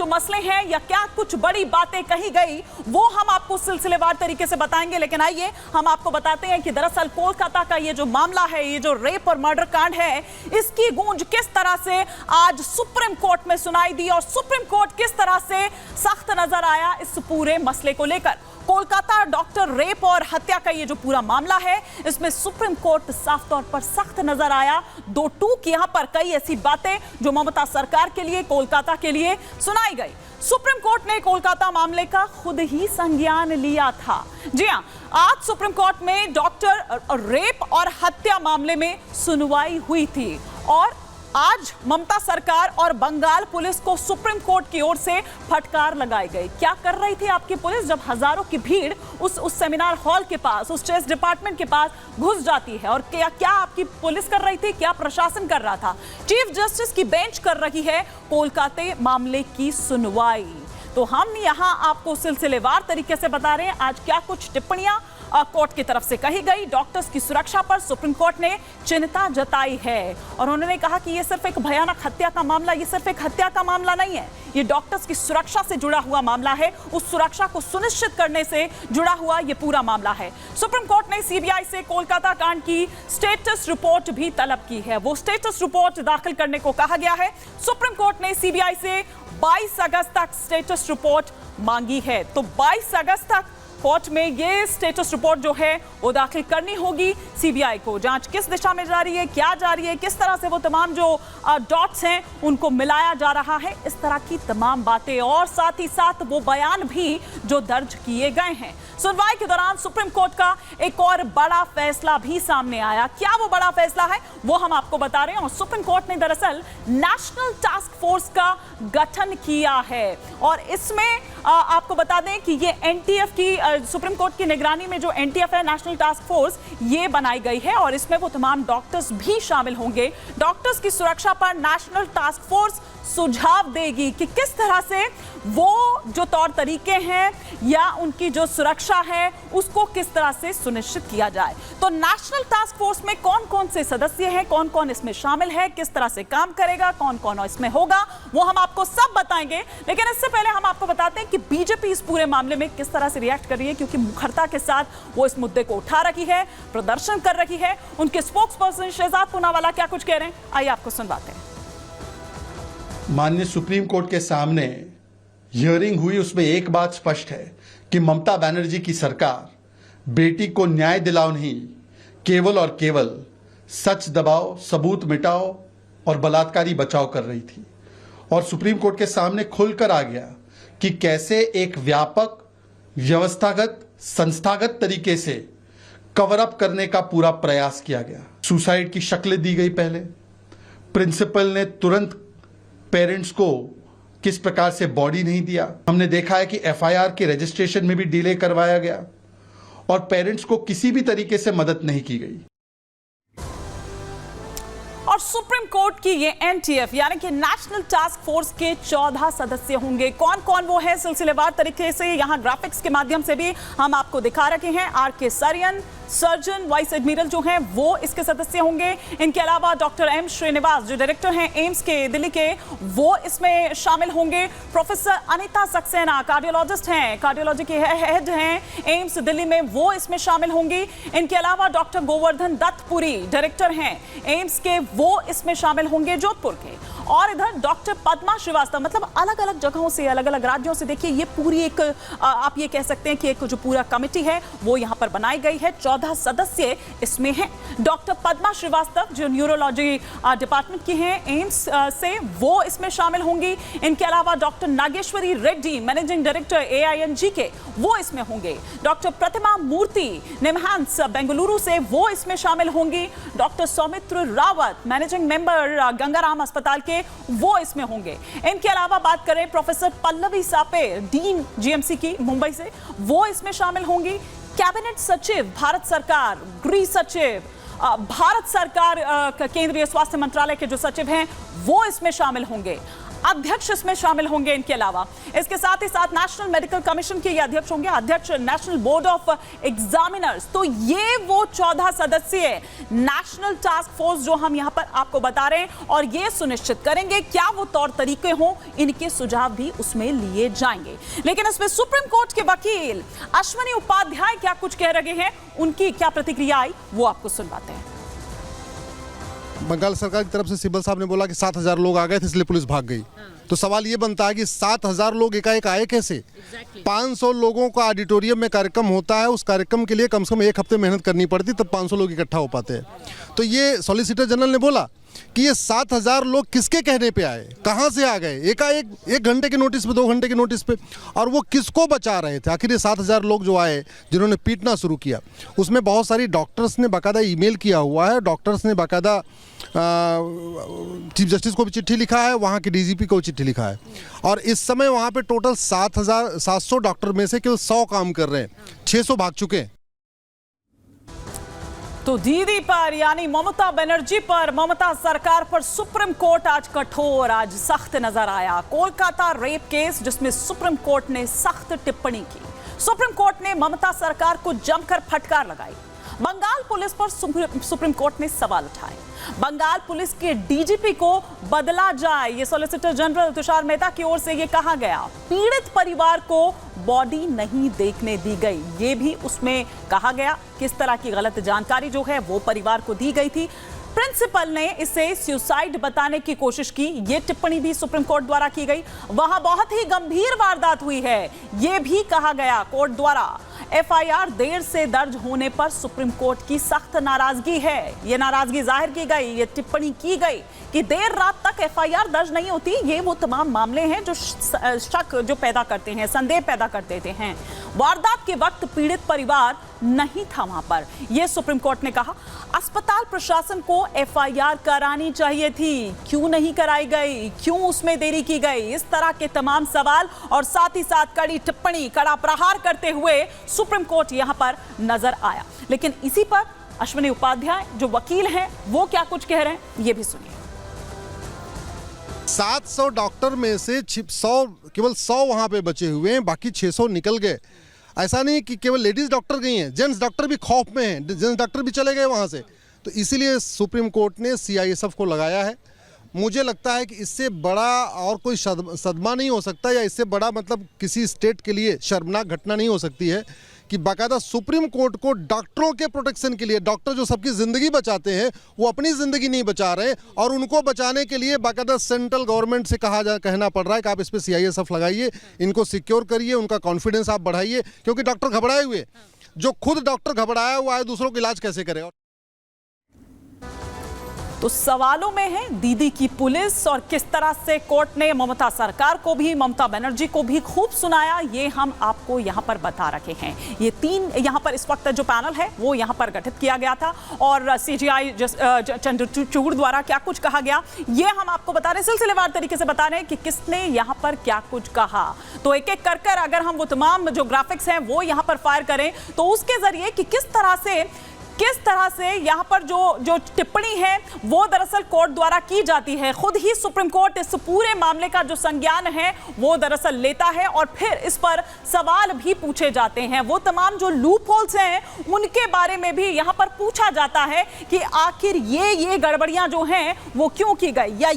जो मसले हैं या क्या कुछ बड़ी बातें कही गई वो हम आपको सिलसिलेवार तरीके से बताएंगे। लेकिन आइए हम आपको बताते हैं कि दरअसल कोलकाता का ये जो मामला है, ये जो रेप और मर्डर कांड है, इसकी गूंज किस तरह से आज सुप्रीम कोर्ट में सुनाई दी और सुप्रीम कोर्ट किस तरह से सख्त नजर आया इस पूरे मसले को लेकर। कोलकाता डॉक्टर रेप और हत्या का ये जो पूरा मामला है, इसमें सुप्रीम कोर्ट साफ तौर पर सख्त नजर आया। दो टूक यहां पर कई ऐसी बातें जो ममता सरकार के लिए, कोलकाता के लिए सुनाई गई। सुप्रीम कोर्ट ने कोलकाता मामले का खुद ही संज्ञान लिया था। जी हां, आज सुप्रीम कोर्ट में डॉक्टर रेप और हत्या मामले में सुनवाई हुई थी और आज ममता सरकार और बंगाल पुलिस को सुप्रीम कोर्ट की ओर से फटकार लगाई गई। क्या कर रही थी आपकी पुलिस जब हजारों की भीड़ उस सेमिनार हॉल के पास, उस स्टेट डिपार्टमेंट के पास घुस जाती है, और क्या आपकी पुलिस कर रही थी, क्या प्रशासन कर रहा था? चीफ जस्टिस की बेंच कर रही है कोलकाता मामले की सुनवाई। तो हम यहां आपको सिलसिलेवार तरीके से बता रहे हैं आज क्या कुछ टिप्पणियां कोर्ट की तरफ से कही गई। डॉक्टर्स की सुरक्षा पर सुप्रीम कोर्ट ने चिंता जताई है और उन्होंने कहा कि यह सिर्फ एक भयानक हत्या का मामला, यह सिर्फ एक हत्या का मामला नहीं है, यह डॉक्टर्स की सुरक्षा से जुड़ा हुआ मामला है, उस सुरक्षा को सुनिश्चित करने से जुड़ा हुआ यह पूरा मामला है। सुप्रीम कोर्ट ने सीबीआई से कोलकाता कांड की स्टेटस रिपोर्ट भी तलब की है। वो स्टेटस रिपोर्ट दाखिल करने को कहा गया है। सुप्रीम कोर्ट ने सीबीआई से 22 अगस्त तक स्टेटस रिपोर्ट मांगी है। तो 22 अगस्त तक कोर्ट में ये स्टेटस रिपोर्ट जो है वो दाखिल करनी होगी सीबीआई को। जांच किस दिशा में जा रही है, क्या जा रही है, किस तरह से वो तमाम जो डॉट्स हैं उनको मिलाया जा रहा है, इस तरह की तमाम बातें और साथ ही साथ वो बयान भी जो दर्ज किए गए हैं। सुनवाई के दौरान सुप्रीम कोर्ट का एक और बड़ा फैसला भी सामने आया। क्या वो बड़ा फैसला है वो हम आपको बता रहे हैं। और सुप्रीम कोर्ट ने दरअसल नेशनल टास्क फोर्स का गठन किया है और इसमें आपको बता दें कि ये एनटीएफ की सुप्रीम कोर्ट की निगरानी में जो एनटीएफ है, नेशनल टास्क फोर्स, ये बनाई गई है और इसमें वो तमाम डॉक्टर्स भी शामिल होंगे। डॉक्टर्स की सुरक्षा पर नेशनल टास्क फोर्स सुझाव देगी कि किस तरह से वो जो तौर तरीके हैं या उनकी जो सुरक्षा है उसको किस तरह से सुनिश्चित किया जाए। तो नेशनल टास्क फोर्स में कौन कौन से सदस्य हैं, कौन कौन इसमें शामिल है, किस तरह से काम करेगा, कौन कौन इसमें होगा, वो हम आपको सब बताएंगे। लेकिन इससे पहले हम आपको बताते हैं कि बीजेपी इस पूरे मामले में किस तरह से रिएक्ट कर रही है, क्योंकि मुखरता के साथ वो इस मुद्दे को उठा रही है, प्रदर्शन कर रही है। उनके स्पोक्स पर्सन शहजाद पूनावाला क्या कुछ कह रहे हैं, आइए आपको सुनवाते हैं। माननीय सुप्रीम कोर्ट के सामने हियरिंग हुई, उसमें एक बात स्पष्ट है कि ममता बनर्जी की सरकार बेटी को न्याय दिलाओ नहीं, केवल और केवल सच दबाओ, सबूत मिटाओ और बलात्कारी बचाओ कर रही थी। और सुप्रीम कोर्ट के सामने खुलकर आ गया कि कैसे एक व्यापक, व्यवस्थागत, संस्थागत तरीके से कवर अप करने का पूरा प्रयास किया गया। सुसाइड की शक्लें दी गई। पहले प्रिंसिपल ने तुरंत पेरेंट्स को किस प्रकार से बॉडी नहीं दिया। हमने देखा है कि एफआईआर के रजिस्ट्रेशन में भी डिले करवाया गया और पेरेंट्स को किसी भी तरीके से मदद नहीं की गई। और सुप्रीम कोर्ट की ये एनटीएफ यानी कि नेशनल टास्क फोर्स के 14 सदस्य होंगे। कौन कौन वो है, सिलसिलेवार तरीके से यहां ग्राफिक्स के माध्यम से भी हम आपको दिखा रखे हैं। आरके सरियन, सर्जन, वाइस एडमिरल जो हैं वो इसके सदस्य होंगे। इनके अलावा डॉक्टर एम श्रीनिवास जो डायरेक्टर हैं एम्स के दिल्ली के, वो इसमें शामिल होंगे। प्रोफेसर अनिता सक्सेना कार्डियोलॉजिस्ट हैं, कार्डियोलॉजी के हेड हैं एम्स दिल्ली में, वो इसमें शामिल होंगी। इनके अलावा डॉक्टर गोवर्धन दत्तपुरी डायरेक्टर हैं एम्स के, वो इसमें शामिल होंगे जोधपुर के। और इधर डॉक्टर पद्मा श्रीवास्तव, मतलब अलग अलग जगहों से, अलग अलग राज्यों से देखिए ये पूरी एक आप ये कह सकते हैं कि एक जो पूरा कमेटी है वो यहाँ पर बनाई गई है। 14 सदस्य इसमें हैं। डॉक्टर पद्मा श्रीवास्तव जो न्यूरोलॉजी डिपार्टमेंट की हैं एम्स से, वो इसमें शामिल होंगी। इनके अलावा doctor Nageshwari Reddy managing director AING के, वो इसमें होंगे। डॉक्टर प्रतिमा मूर्ति निमहांस बेंगलुरु से, वो इसमें शामिल होंगी। Doctor Saumitra Rawat managing member Gangaram अस्पताल के, वो इसमें होंगे। इनके अलावा बात करें professor Pallavi Sape dean GMC की मुंबई से, वो इसमें शामिल होंगी। कैबिनेट सचिव भारत सरकार, गृह सचिव भारत सरकार केंद्रीय स्वास्थ्य मंत्रालय के जो सचिव हैं वो इसमें शामिल होंगे। अध्यक्ष इसमें शामिल होंगे। इनके अलावा इसके साथ ही साथ नेशनल मेडिकल कमीशन के ये अध्यक्ष होंगे, अध्यक्ष नेशनल बोर्ड ऑफ एग्जामिनर्स। तो ये वो 14 सदस्यीय नेशनल टास्क फोर्स जो हम यहां पर आपको बता रहे हैं, और ये सुनिश्चित करेंगे क्या वो तौर तरीके हों, इनके सुझाव भी उसमें लिए जाएंगे। लेकिन इसमें सुप्रीम कोर्ट के वकील अश्विनी उपाध्याय क्या कुछ कह रहे हैं, उनकी क्या प्रतिक्रिया आई, वो आपको सुनवाते हैं। बंगाल सरकार की तरफ से सिब्बल साहब ने बोला कि 7,000 लोग आ गए थे इसलिए पुलिस भाग गई। तो सवाल ये बनता है कि 7,000 लोग एकाएक आए कैसे? 500 लोगों का ऑडिटोरियम में कार्यक्रम होता है, उस कार्यक्रम के लिए कम से कम 1 हफ्ते मेहनत करनी पड़ती, तब 500 लोग इकट्ठा हो पाते हैं। तो ये सॉलिसिटर जनरल ने बोला कि ये 7,000 लोग किसके कहने पे आए, कहाँ से आ गए एकाएक, 1 घंटे के नोटिस पे, 2 घंटे के नोटिस पे, और वो किसको बचा रहे थे? आखिर ये 7,000 लोग जो आए जिन्होंने पीटना शुरू किया, उसमें बहुत सारी डॉक्टर्स ने बाकायदा ईमेल किया हुआ है, डॉक्टर्स ने बाकायदा चीफ जस्टिस को भी चिट्ठी लिखा है, वहाँ के डीजीपी को चिट्ठी लिखा है, और इस समय वहाँ पे टोटल 7,700 डॉक्टर में से केवल 100 काम कर रहे हैं, 600 भाग चुके हैं। तो दीदी पर यानी ममता बनर्जी पर, ममता सरकार पर सुप्रीम कोर्ट आज कठोर, आज सख्त नजर आया। कोलकाता रेप केस जिसमें सुप्रीम कोर्ट ने सख्त टिप्पणी की, सुप्रीम कोर्ट ने ममता सरकार को जमकर फटकार लगाई। बंगाल पुलिस पर सुप्रीम कोर्ट ने सवाल उठाए। बंगाल पुलिस के डीजीपी को बदला जाए, ये सॉलिसिटर जनरल तुषार मेहता की ओर से ये कहा गया। पीड़ित परिवार को बॉडी नहीं देखने दी गई, ये भी उसमें कहा गया। किस तरह की गलत जानकारी जो है वो परिवार को दी गई थी। प्रिंसिपल ने इसे सुसाइड बताने की कोशिश की, ये टिप्पणी भी सुप्रीम कोर्ट द्वारा की गई। वहां बहुत ही गंभीर वारदात हुई है, ये भी कहा गया कोर्ट द्वारा। एफआईआर देर से दर्ज होने पर सुप्रीम कोर्ट की सख्त नाराजगी है, ये नाराजगी जाहिर की गई, ये टिप्पणी की गई कि देर रात तक एफआईआर दर्ज नहीं होती। ये वो तमाम मामले हैं जो शक जो पैदा करते हैं, संदेह पैदा कर देते हैं। वारदात के वक्त पीड़ित परिवार नहीं था वहां पर, यह सुप्रीम कोर्ट ने कहा। अस्पताल प्रशासन को एफआईआर करानी चाहिए थी, क्यों नहीं कराई गई, क्यों उसमें देरी की गई, इस तरह के तमाम सवाल, और साथ ही साथ कड़ी टिप्पणी, कड़ा प्रहार करते हुए सुप्रीम कोर्ट यहां पर नजर आया। लेकिन इसी पर अश्विनी उपाध्याय जो वकील हैं वो क्या कुछ कह रहे हैं, ये भी सुनिए। 700 डॉक्टर में से केवल 100 वहां पे बचे हुए हैं, बाकी 600 निकल गए। ऐसा नहीं कि केवल लेडीज डॉक्टर गई हैं, जेंट्स डॉक्टर भी खौफ में हैं, जेंट्स डॉक्टर भी चले गए वहां से। तो इसीलिए सुप्रीम कोर्ट ने सीआईएसएफ को लगाया है। मुझे लगता है कि इससे बड़ा और कोई सदमा नहीं हो सकता, या इससे बड़ा मतलब किसी स्टेट के लिए शर्मनाक घटना नहीं हो सकती है कि बाकायदा सुप्रीम कोर्ट को डॉक्टरों के प्रोटेक्शन के लिए, डॉक्टर जो सबकी ज़िंदगी बचाते हैं वो अपनी ज़िंदगी नहीं बचा रहे, और उनको बचाने के लिए बाकायदा सेंट्रल गवर्नमेंट से कहना पड़ रहा है कि आप इस पर सीआईएसएफ लगाइए, इनको सिक्योर करिए, उनका कॉन्फिडेंस आप बढ़ाइए, क्योंकि डॉक्टर घबराए हुए, जो खुद डॉक्टर घबराया हुआ है दूसरों का इलाज कैसे करेगा। तो सवालों में है दीदी की पुलिस, और किस तरह से कोर्ट ने ममता सरकार को भी, ममता बनर्जी को भी खूब सुनाया, ये हम आपको यहां पर बता रखे हैं। ये 3 यहां पर इस वक्त जो पैनल है वो यहां पर गठित किया गया था, और सीजीआई चंद्रचूड़ द्वारा क्या कुछ कहा गया ये हम आपको बता रहे हैं, सिलसिलेवार तरीके से बता रहे हैं कि किसने यहां पर क्या कुछ कहा। तो एक एक कर अगर हम वो तमाम जो ग्राफिक्स हैं वो यहां पर फायर करें तो उसके जरिए कि किस तरह से यहां पर जो टिप्पणी है वो दरअसल कोर्ट द्वारा की जाती है। खुद ही सुप्रीम कोर्ट इस पूरे मामले का जो संज्ञान है वो दरअसल लेता है, और फिर इस पर सवाल भी पूछे जाते हैं। वो तमाम जो लूप होल्स हैं उनके बारे में भी यहां पर पूछा जाता है कि आखिर ये गड़बड़ियां जो हैं वो क्यों की गई, या